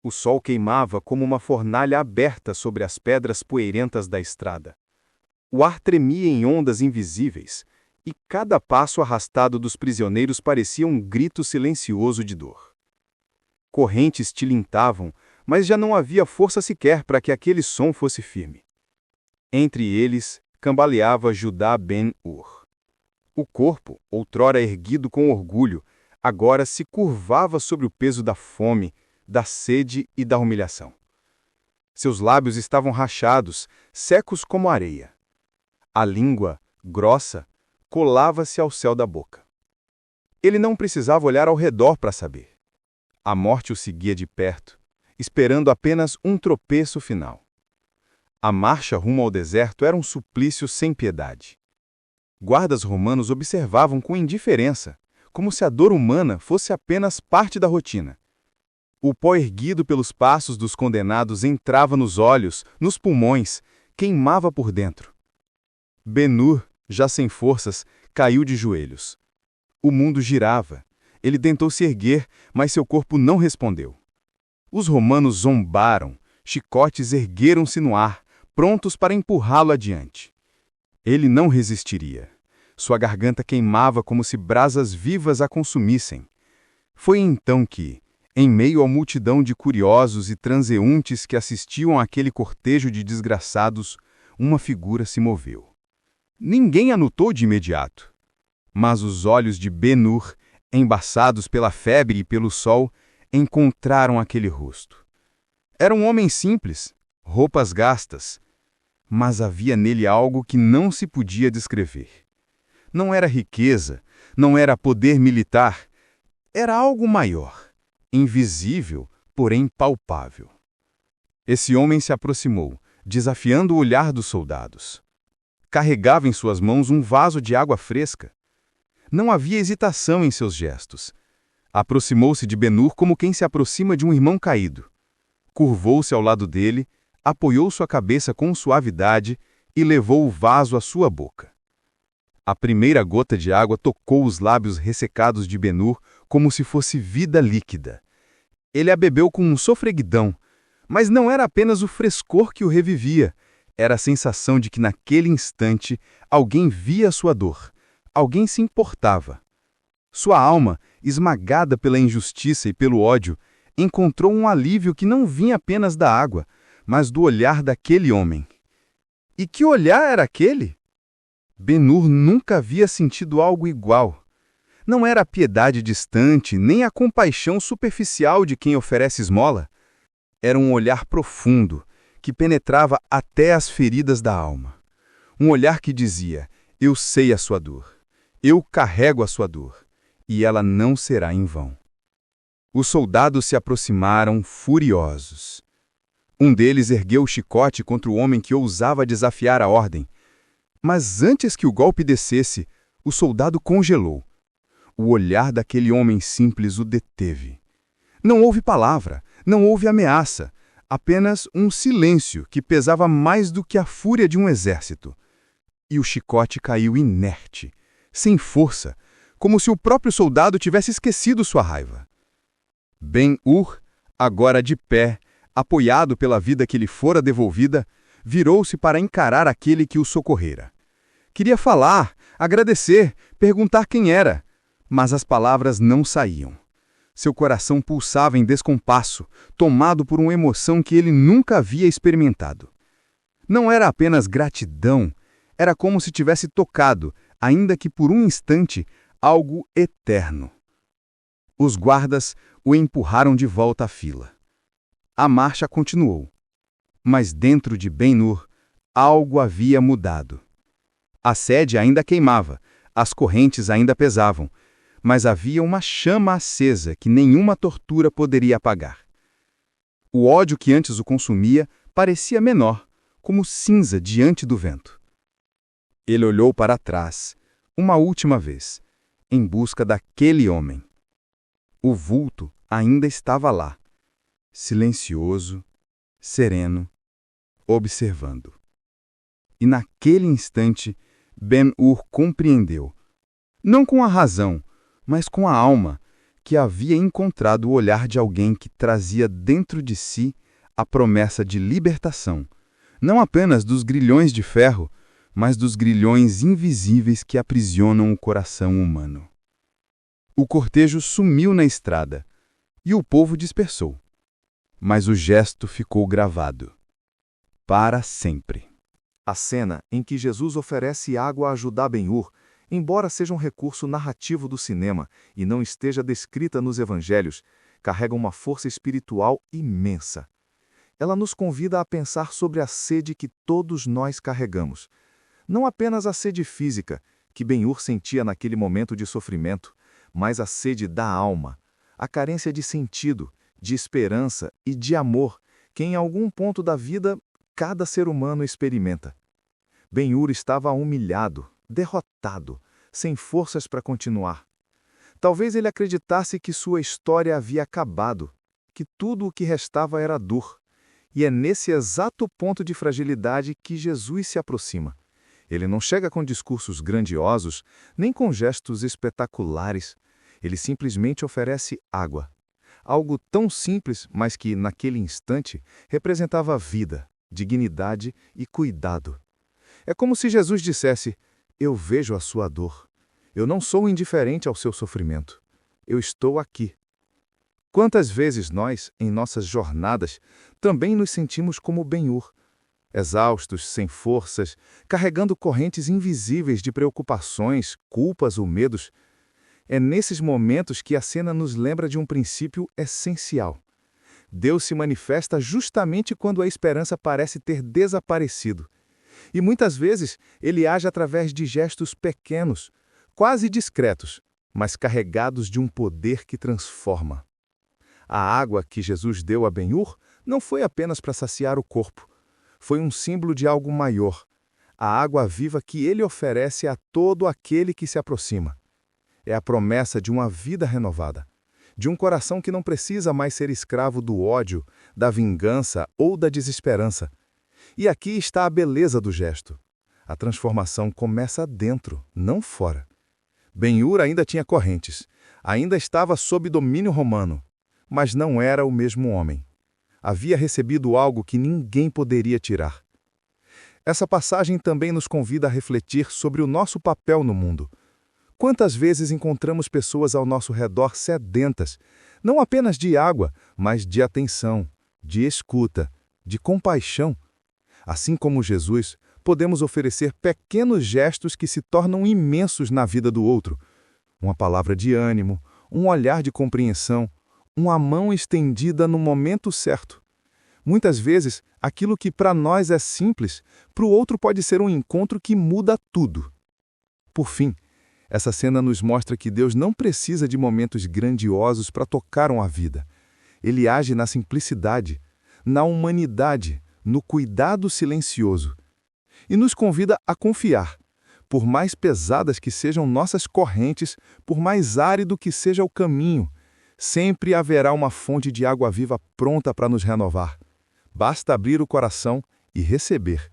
O sol queimava como uma fornalha aberta sobre as pedras poeirentas da estrada. O ar tremia em ondas invisíveis, e cada passo arrastado dos prisioneiros parecia um grito silencioso de dor. Correntes tilintavam, mas já não havia força sequer para que aquele som fosse firme. Entre eles, cambaleava Judá Ben-Ur. O corpo, outrora erguido com orgulho, agora se curvava sobre o peso da fome, da sede e da humilhação. Seus lábios estavam rachados, secos como areia. A língua, grossa, colava-se ao céu da boca. Ele não precisava olhar ao redor para saber. A morte o seguia de perto, esperando apenas um tropeço final. A marcha rumo ao deserto era um suplício sem piedade. Guardas romanos observavam com indiferença, como se a dor humana fosse apenas parte da rotina. O pó erguido pelos passos dos condenados entrava nos olhos, nos pulmões, queimava por dentro. Ben-Ur, já sem forças, caiu de joelhos. O mundo girava. Ele tentou se erguer, mas seu corpo não respondeu. Os romanos zombaram, chicotes ergueram-se no ar, prontos para empurrá-lo adiante. Ele não resistiria. Sua garganta queimava como se brasas vivas a consumissem. Foi então que, em meio à multidão de curiosos e transeuntes que assistiam àquele cortejo de desgraçados, uma figura se moveu. Ninguém a notou de imediato, mas os olhos de Ben-Ur, embaçados pela febre e pelo sol, encontraram aquele rosto. Era um homem simples, roupas gastas, mas havia nele algo que não se podia descrever. Não era riqueza, não era poder militar, era algo maior, invisível, porém palpável. Esse homem se aproximou, desafiando o olhar dos soldados. Carregava em suas mãos um vaso de água fresca. Não havia hesitação em seus gestos. Aproximou-se de Ben-Ur como quem se aproxima de um irmão caído. Curvou-se ao lado dele, apoiou sua cabeça com suavidade e levou o vaso à sua boca. A primeira gota de água tocou os lábios ressecados de Ben-Ur como se fosse vida líquida. Ele a bebeu com um sofreguidão, mas não era apenas o frescor que o revivia, era a sensação de que naquele instante alguém via sua dor, alguém se importava. Sua alma, esmagada pela injustiça e pelo ódio, encontrou um alívio que não vinha apenas da água, mas do olhar daquele homem. E que olhar era aquele? Ben-Ur nunca havia sentido algo igual. Não era a piedade distante, nem a compaixão superficial de quem oferece esmola. Era um olhar profundo, que penetrava até as feridas da alma. Um olhar que dizia: eu sei a sua dor, eu carrego a sua dor, e ela não será em vão. Os soldados se aproximaram furiosos. Um deles ergueu o chicote contra o homem que ousava desafiar a ordem. Mas antes que o golpe descesse, o soldado congelou. O olhar daquele homem simples o deteve. Não houve palavra, não houve ameaça, apenas um silêncio que pesava mais do que a fúria de um exército. E o chicote caiu inerte, sem força, como se o próprio soldado tivesse esquecido sua raiva. Ben-Ur, agora de pé, apoiado pela vida que lhe fora devolvida, virou-se para encarar aquele que o socorrera. Queria falar, agradecer, perguntar quem era, mas as palavras não saíam. Seu coração pulsava em descompasso, tomado por uma emoção que ele nunca havia experimentado. Não era apenas gratidão, era como se tivesse tocado, ainda que por um instante, algo eterno. Os guardas o empurraram de volta à fila. A marcha continuou, mas dentro de Ben-Ur, algo havia mudado. A sede ainda queimava, as correntes ainda pesavam, mas havia uma chama acesa que nenhuma tortura poderia apagar. O ódio que antes o consumia parecia menor, como cinza diante do vento. Ele olhou para trás, uma última vez, em busca daquele homem. O vulto ainda estava lá, silencioso, sereno, observando. E naquele instante, Ben-Ur compreendeu, não com a razão, mas com a alma, que havia encontrado o olhar de alguém que trazia dentro de si a promessa de libertação, não apenas dos grilhões de ferro, mas dos grilhões invisíveis que aprisionam o coração humano. O cortejo sumiu na estrada e o povo dispersou, mas o gesto ficou gravado para sempre. A cena em que Jesus oferece água a Judá Ben-Hur, embora seja um recurso narrativo do cinema e não esteja descrita nos evangelhos, carrega uma força espiritual imensa. Ela nos convida a pensar sobre a sede que todos nós carregamos. Não apenas a sede física, que Ben-Hur sentia naquele momento de sofrimento, mas a sede da alma, a carência de sentido, de esperança e de amor que em algum ponto da vida cada ser humano experimenta. Ben-Hur estava humilhado, derrotado, sem forças para continuar. Talvez ele acreditasse que sua história havia acabado, que tudo o que restava era dor. E é nesse exato ponto de fragilidade que Jesus se aproxima. Ele não chega com discursos grandiosos, nem com gestos espetaculares. Ele simplesmente oferece água. Algo tão simples, mas que, naquele instante, representava vida, dignidade e cuidado. É como se Jesus dissesse: eu vejo a sua dor. Eu não sou indiferente ao seu sofrimento. Eu estou aqui. Quantas vezes nós, em nossas jornadas, também nos sentimos como Ben-Hur, exaustos, sem forças, carregando correntes invisíveis de preocupações, culpas ou medos. É nesses momentos que a cena nos lembra de um princípio essencial. Deus se manifesta justamente quando a esperança parece ter desaparecido. E muitas vezes ele age através de gestos pequenos, quase discretos, mas carregados de um poder que transforma. A água que Jesus deu a Ben-Hur não foi apenas para saciar o corpo. Foi um símbolo de algo maior, a água viva que ele oferece a todo aquele que se aproxima. É a promessa de uma vida renovada, de um coração que não precisa mais ser escravo do ódio, da vingança ou da desesperança. E aqui está a beleza do gesto. A transformação começa dentro, não fora. Ben-Hur ainda tinha correntes, ainda estava sob domínio romano, mas não era o mesmo homem. Havia recebido algo que ninguém poderia tirar. Essa passagem também nos convida a refletir sobre o nosso papel no mundo. Quantas vezes encontramos pessoas ao nosso redor sedentas, não apenas de água, mas de atenção, de escuta, de compaixão? Assim como Jesus, podemos oferecer pequenos gestos que se tornam imensos na vida do outro. Uma palavra de ânimo, um olhar de compreensão, uma mão estendida no momento certo. Muitas vezes, aquilo que para nós é simples, para o outro pode ser um encontro que muda tudo. Por fim, essa cena nos mostra que Deus não precisa de momentos grandiosos para tocar uma vida. Ele age na simplicidade, na humanidade, no cuidado silencioso. E nos convida a confiar. Por mais pesadas que sejam nossas correntes, por mais árido que seja o caminho, sempre haverá uma fonte de água viva pronta para nos renovar. Basta abrir o coração e receber.